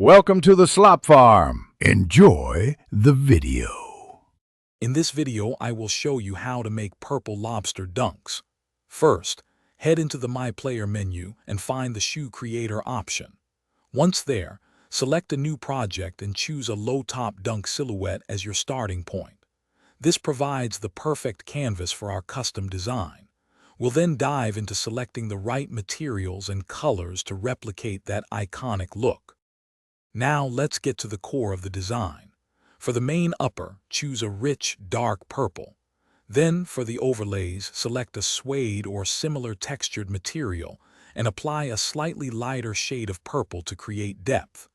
Welcome to the Slop Farm. Enjoy the video. In this video, I will show you how to make purple lobster dunks. First, head into the My Player menu and find the Shoe Creator option. Once there, select a new project and choose a low-top dunk silhouette as your starting point. This provides the perfect canvas for our custom design. We'll then dive into selecting the right materials and colors to replicate that iconic look. Now let's get to the core of the design. For the main upper, choose a rich, dark purple. Then, for the overlays, select a suede or similar textured material and apply a slightly lighter shade of purple to create depth.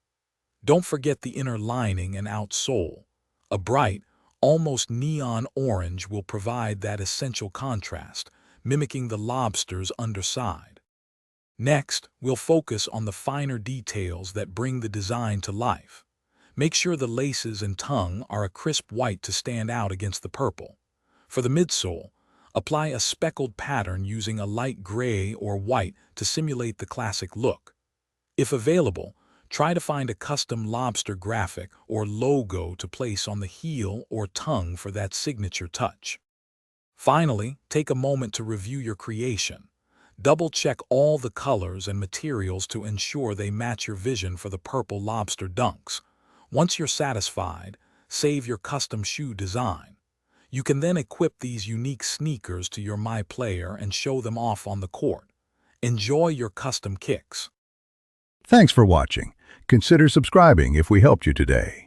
Don't forget the inner lining and outsole. A bright, almost neon orange will provide that essential contrast, mimicking the lobster's underside. Next, we'll focus on the finer details that bring the design to life. Make sure the laces and tongue are a crisp white to stand out against the purple. For the midsole, apply a speckled pattern using a light gray or white to simulate the classic look. If available, try to find a custom lobster graphic or logo to place on the heel or tongue for that signature touch. Finally, take a moment to review your creation. Double-check all the colors and materials to ensure they match your vision for the purple lobster dunks. Once you're satisfied, save your custom shoe design. You can then equip these unique sneakers to your My Player and show them off on the court. Enjoy your custom kicks. Thanks for watching. Consider subscribing if we helped you today.